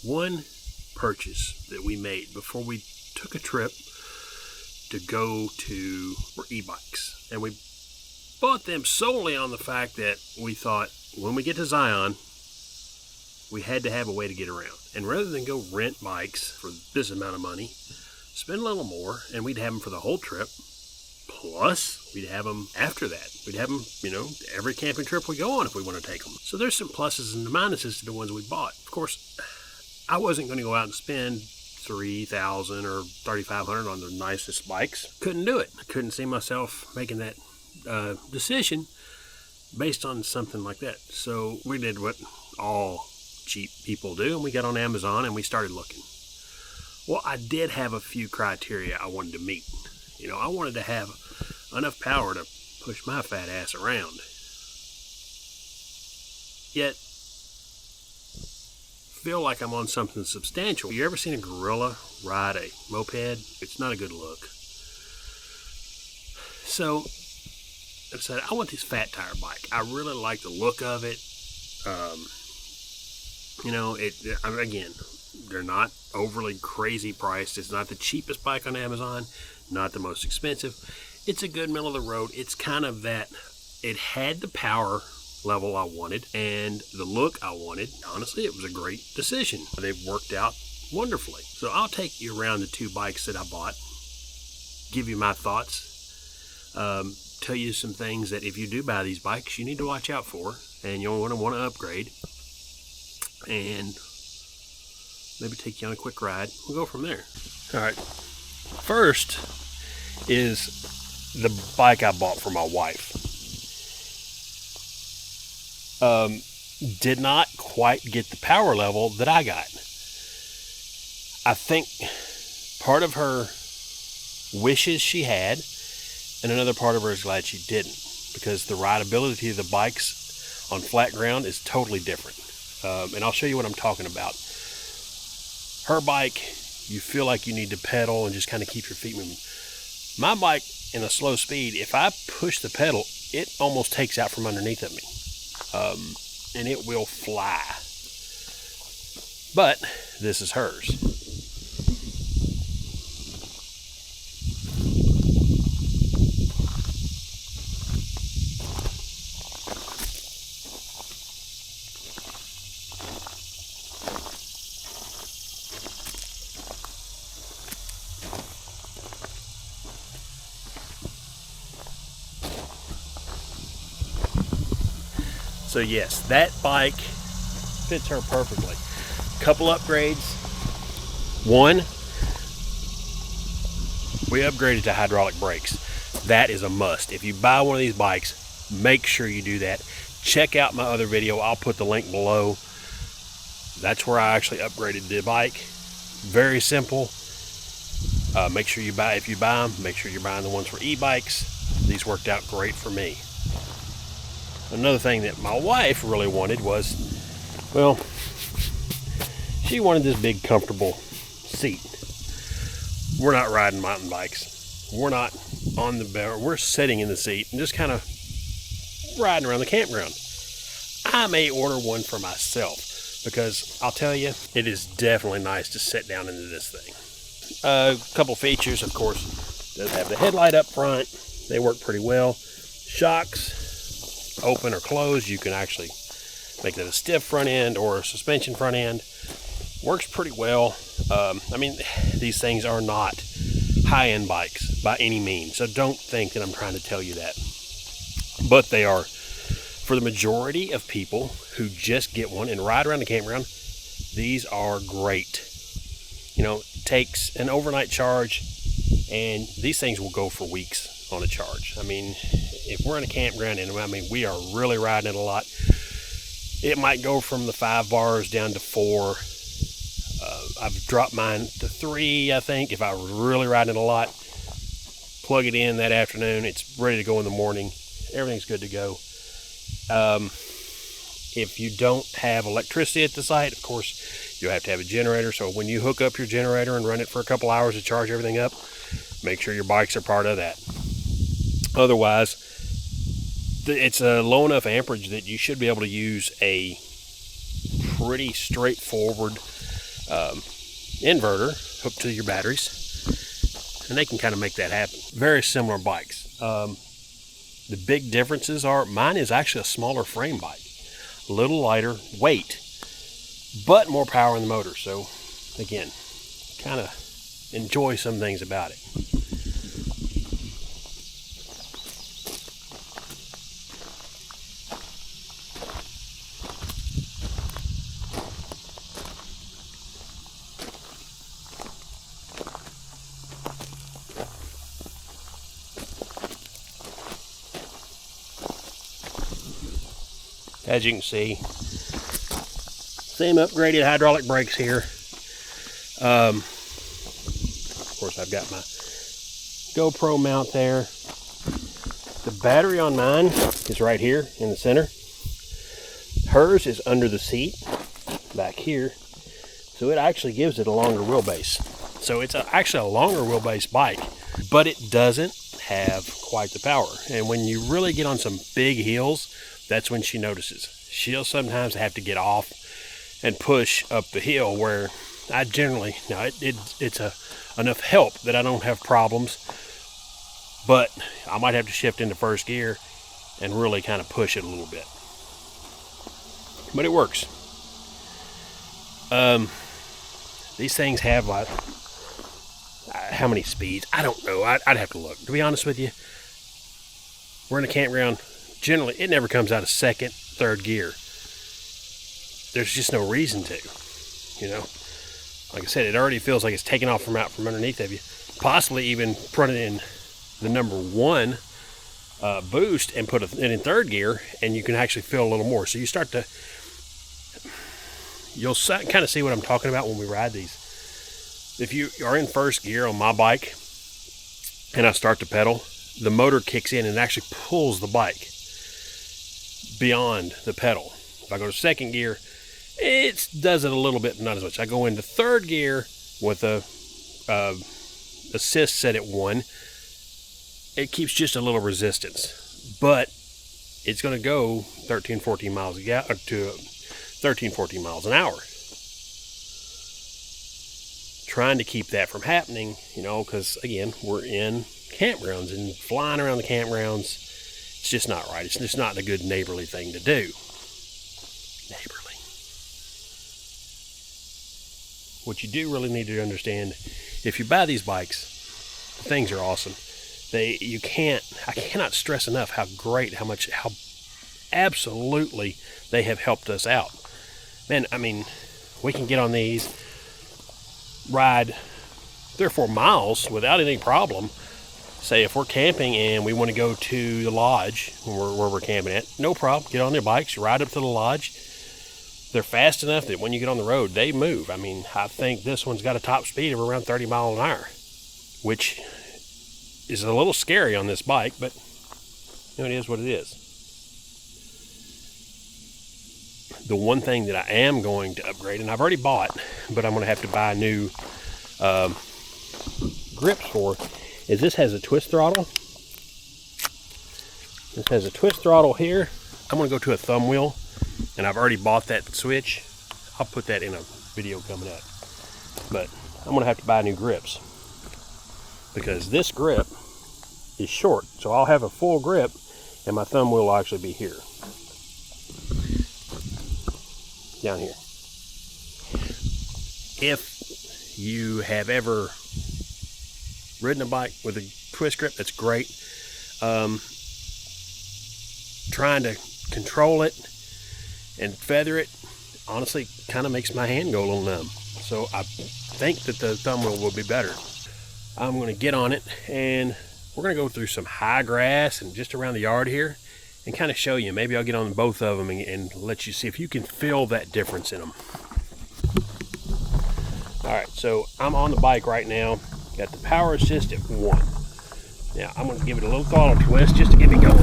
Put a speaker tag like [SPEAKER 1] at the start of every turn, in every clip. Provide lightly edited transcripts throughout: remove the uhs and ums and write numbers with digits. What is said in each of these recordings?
[SPEAKER 1] One purchase that we made before we took a trip to go to e-bikes, and we bought them solely on the fact that we thought when we get to Zion we had to have a way to get around, and rather than go rent bikes for this amount of money, spend a little more and we'd have them for the whole trip, plus we'd have them after that. We'd have them, every camping trip we go on if we want to take them. So there's some pluses and minuses to the ones we bought. Of course, I wasn't going to go out and spend $3,000 or $3,500 on the nicest bikes. Couldn't do it. I couldn't see myself making that decision based on something like that. So we did what all cheap people do, and we got on Amazon and we started looking. Well, I did have a few criteria I wanted to meet. I wanted to have enough power to push my fat ass around. Yet, feel like I'm on something substantial. You ever seen a gorilla ride a moped? It's not a good look. So, I said, I want this fat tire bike. I really like the look of it. Again, they're not overly crazy priced. It's not the cheapest bike on Amazon, not the most expensive. It's a good middle of the road. It's kind of that, it had the power level I wanted and the look I wanted. Honestly, it was a great decision. They've worked out wonderfully. So I'll take you around the two bikes that I bought, give you my thoughts, tell you some things that if you do buy these bikes, you need to watch out for, and you'll want to upgrade, and maybe take you on a quick ride. We'll go from there. All right. First is the bike I bought for my wife. Did not quite get the power level that I got. I think part of her wishes she had, and another part of her is glad she didn't, because the rideability of the bikes on flat ground is totally different. And I'll show you what I'm talking about. Her bike, you feel like you need to pedal and just kind of keep your feet moving. My bike, in a slow speed, if I push the pedal, it almost takes out from underneath of me. And it will fly. But this is hers. So yes, that bike fits her perfectly. Couple upgrades. One, we upgraded to hydraulic brakes. That is a must. If you buy one of these bikes, make sure you do that. Check out my other video. I'll put the link below. That's where I actually upgraded the bike. Very simple. Make sure you buy, if you buy them, make sure you're buying the ones for e-bikes. These worked out great for me. Another thing that my wife really wanted was, well, she wanted this big comfortable seat. We're not riding mountain bikes. We're not on the bed. We're sitting in the seat and just kind of riding around the campground. I may order one for myself because I'll tell you, it is definitely nice to sit down into this thing. A couple features, of course, does have the headlight up front. They work pretty well. Shocks, open or closed. You can actually make it a stiff front end or a suspension front end. Works pretty well. These things are not high-end bikes by any means, so don't think that I'm trying to tell you that. But they are, for the majority of people who just get one and ride around the campground, these are great. It takes an overnight charge, and these things will go for weeks on a charge. If we're in a campground and we are really riding it a lot, it might go from the 5 bars down to 4. I've dropped mine to 3, I think, if I was really riding it a lot. Plug it in that afternoon, it's ready to go in the morning. Everything's good to go. If you don't have electricity at the site, of course, you'll have to have a generator. So when you hook up your generator and run it for a couple hours to charge everything up, make sure your bikes are part of that. Otherwise, it's a low enough amperage that you should be able to use a pretty straightforward inverter hooked to your batteries, and they can kind of make that happen. Very similar bikes. The big differences are, mine is actually a smaller frame bike, a little lighter weight, but more power in the motor. So again, kind of enjoy some things about it. As you can see, same upgraded hydraulic brakes here. Of course, I've got my GoPro mount there. The battery on mine is right here in the center. Hers is under the seat back here, so it actually gives it a longer wheelbase. So it's actually a longer wheelbase bike, but it doesn't have quite the power. And when you really get on some big hills, that's when she notices. She'll sometimes have to get off and push up the hill, where I generally, now it's enough help that I don't have problems, but I might have to shift into first gear and really kind of push it a little bit. But it works. These things have like, how many speeds? I don't know. I'd have to look. To be honest with you, we're in a campground. Generally, it never comes out of second, third gear. There's just no reason to, you know. Like I said, it already feels like it's taking off from underneath of you. Possibly even put it in the number 1 boost and put it in third gear, and you can actually feel a little more. So you start to, you'll kind of see what I'm talking about when we ride these. If you are in first gear on my bike and I start to pedal, the motor kicks in and actually pulls the bike beyond the pedal. If I go to second gear, it does it a little bit, not as much. I go into third gear with a assist set at 1. It keeps just a little resistance, but it's going to go 13-14 miles a gallon to 13-14 miles an hour. Trying to keep that from happening, you know, because again, we're in campgrounds, and flying around the campgrounds, it's just not right. It's just not a good neighborly thing to do. Neighborly. What you do really need to understand, if you buy these bikes, things are awesome. I cannot stress enough how great, how absolutely they have helped us out. Man, I mean, we can get on these, ride 3 or 4 miles without any problem. Say if we're camping and we want to go to the lodge where we're camping at, no problem. Get on their bikes, ride up to the lodge. They're fast enough that when you get on the road, they move. I mean, I think this one's got a top speed of around 30 miles an hour, which is a little scary on this bike, but you know, it is what it is. The one thing that I am going to upgrade, and I've already bought, but I'm going to have to buy new grips for, is this has a twist throttle. This has a twist throttle here. I'm going to go to a thumb wheel, and I've already bought that switch. I'll put that in a video coming up. But I'm going to have to buy new grips, because this grip is short. So I'll have a full grip, and my thumb wheel will actually be here. Down here. If you have ever ridden a bike with a twist grip, that's great. Trying to control it and feather it, honestly, kind of makes my hand go a little numb. So I think that the thumb wheel will be better. I'm going to get on it, and we're going to go through some high grass and just around the yard here and kind of show you. Maybe I'll get on both of them and let you see if you can feel that difference in them. All right, so I'm on the bike right now. Got the power assist at 1. Now I'm going to give it a little throttle twist just to get me going.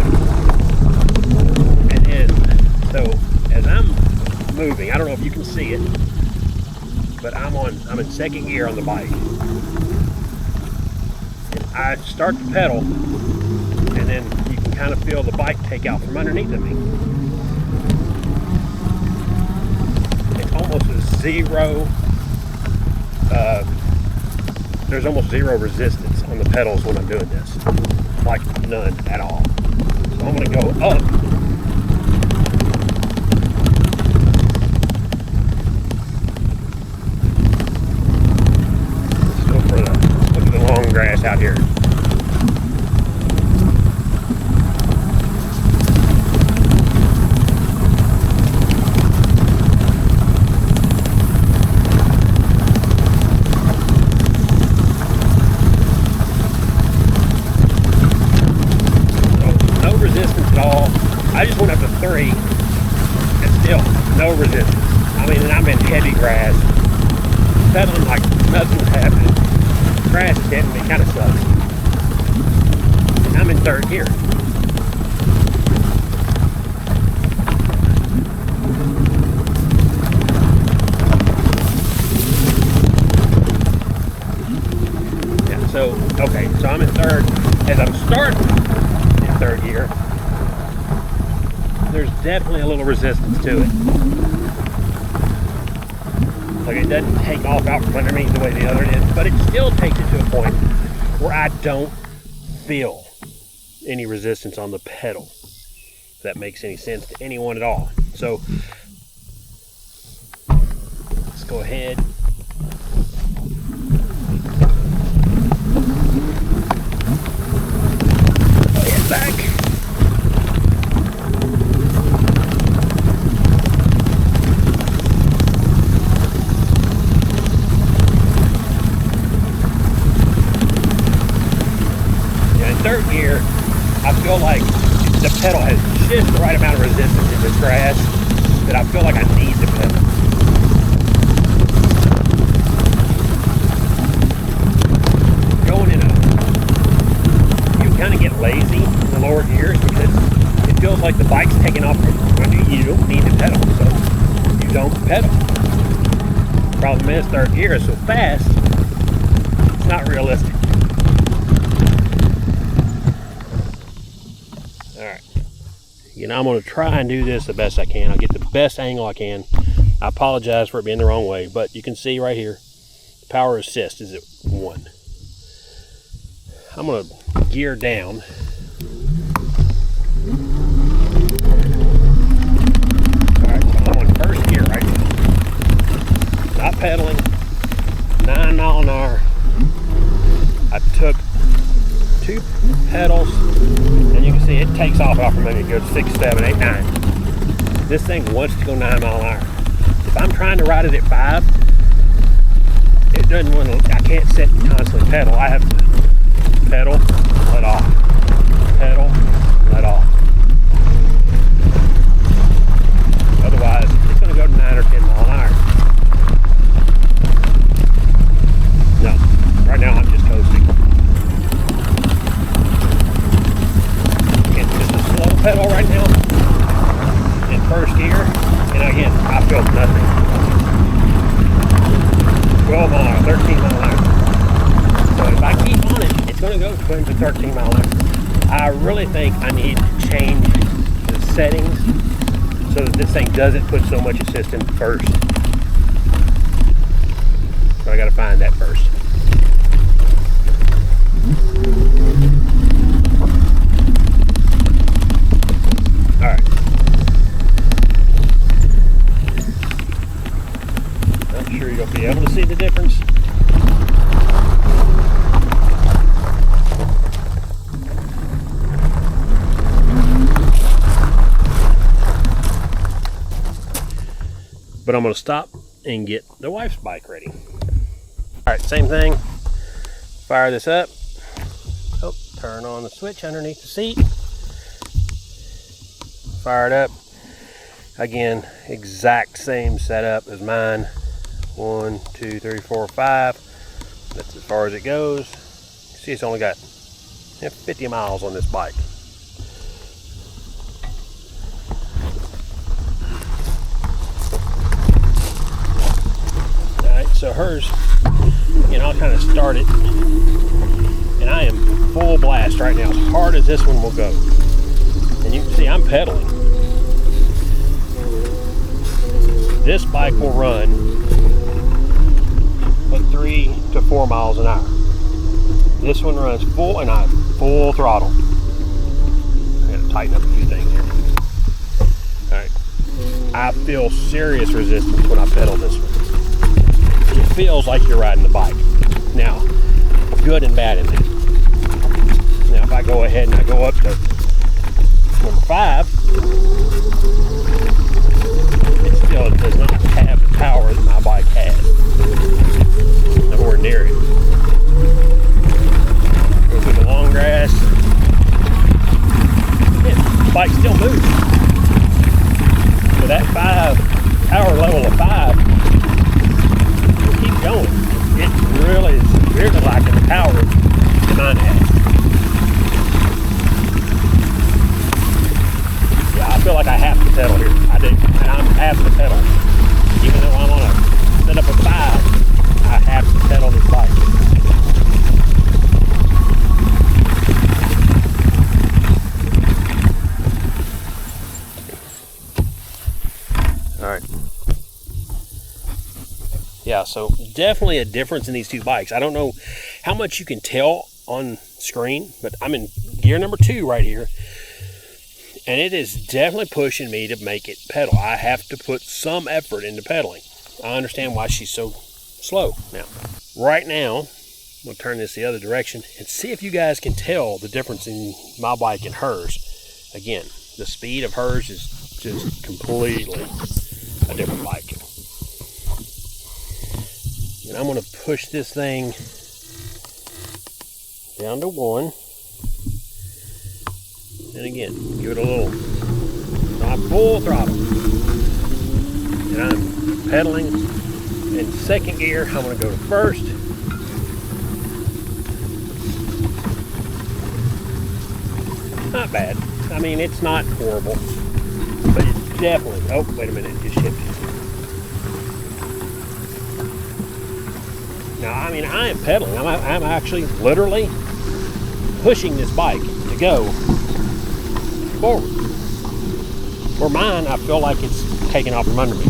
[SPEAKER 1] And then, so as I'm moving, I don't know if you can see it, but I'm in second gear on the bike. And I start to pedal, and then you can kind of feel the bike take out from underneath of me. It's almost a 0 there's almost zero resistance on the pedals when I'm doing this. Like none at all. So I'm gonna go up. Let's go for look at the long grass out here. I just went up to 3 and still no resistance. I mean, and I'm in heavy grass, pedaling like nothing's happening. Grass is hitting me, kind of sucks. And I'm in 3rd gear. Yeah, so, okay, so I'm in 3rd. As I'm starting in 3rd gear, there's definitely a little resistance to it. Like, it doesn't take off out from underneath the way the other is, but it still takes it to a point where I don't feel any resistance on the pedal. If that makes any sense to anyone at all. So let's go ahead. Head back. Third gear, I feel like the pedal has just the right amount of resistance in this grass that I feel like I need the pedal. Going in you kind of get lazy in the lower gears because it feels like the bike's taking off under you. You don't need the pedal, so you don't pedal. Problem is, 3rd gear is so fast, it's not realistic. Alright, you know, I'm going to try and do this the best I can. I'll get the best angle I can. I apologize for it being the wrong way, but you can see right here, power assist is at 1. I'm going to gear down. Alright, so I'm on 1st gear right now. Not pedaling, 9 mile an hour. I took 2 pedals, and you can see it takes off out from under. It goes 6, 7, 8, 9. This thing wants to go 9 mile an hour. If I'm trying to ride it at 5, it doesn't want to. I can't sit and constantly pedal. I have to pedal, let off, pedal, let off. Otherwise, it's going to go to 9 or 10 mile an hour. No, right now I'm just coasting. Pedal right now in 1st gear, and again, I feel nothing. 12 mile an hour, 13 mile an hour. So if I keep on it, it's going to go 20 to 13 mile an hour. I really think I need to change the settings so that this thing doesn't put so much assist in first. So I got to find that first. Alright. Not sure you'll be able to see the difference. But I'm going to stop and get the wife's bike ready. Alright, same thing. Fire this up. Oh, turn on the switch underneath the seat. Fire it up. Again, exact same setup as mine. 1, 2, 3, 4, 5. That's as far as it goes. See, it's only got 50 miles on this bike. Alright, so hers, you know, I'll kind of start it. And I am full blast right now, as hard as this one will go. And you can see I'm pedaling. This bike will run at 3 to 4 miles an hour. This one runs full and full throttle. I gotta tighten up a few things here. Alright. I feel serious resistance when I pedal this one. It feels like you're riding the bike. Now, good and bad in that. Now if I go ahead and I go up to number 5, it still does not have the power that my bike has. Nowhere near it. Go through the long grass. Yeah, the bike still moves. So that power level of 5, it keeps going. It really is really lacking the power that mine has. Yeah, I feel like I have to pedal here. I do. And I'm having to pedal. Even though I'm on a setup of 5, I have to pedal this bike. Alright. Yeah, so definitely a difference in these two bikes. I don't know how much you can tell on screen, but I'm in gear number 2 right here. And it is definitely pushing me to make it pedal. I have to put some effort into pedaling. I understand why she's so slow now. Right now, I'm going to turn this the other direction and see if you guys can tell the difference in my bike and hers. Again, the speed of hers is just completely a different bike. And I'm going to push this thing down to 1. And again, give it a little, not full throttle. And I'm pedaling in 2nd gear. I'm going to go to 1st. Not bad. I mean, it's not horrible, but it's definitely, oh, wait a minute, it just shifted. Now, I mean, I am pedaling. I'm actually literally pushing this bike to go forward. For mine, I feel like it's taking off from under me.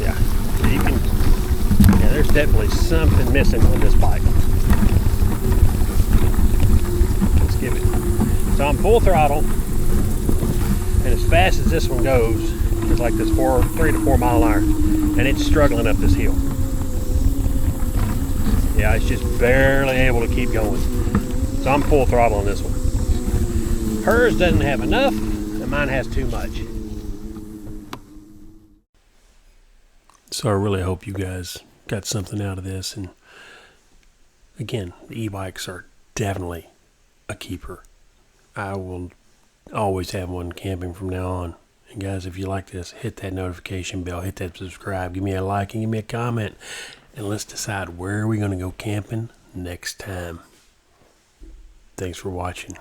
[SPEAKER 1] Yeah, you can. Yeah, there's definitely something missing on this bike. Let's give it. So I'm full throttle, and as fast as this one goes, it's like this 3 to 4 mile an hour, and it's struggling up this hill. Yeah, it's just barely able to keep going. So I'm full throttle on this one. Hers doesn't have enough, and mine has too much. So I really hope you guys got something out of this. And again, the e-bikes are definitely a keeper. I will always have one camping from now on. And guys, if you like this, hit that notification bell, hit that subscribe, give me a like, and give me a comment. And let's decide where we're going to go camping next time. Thanks for watching.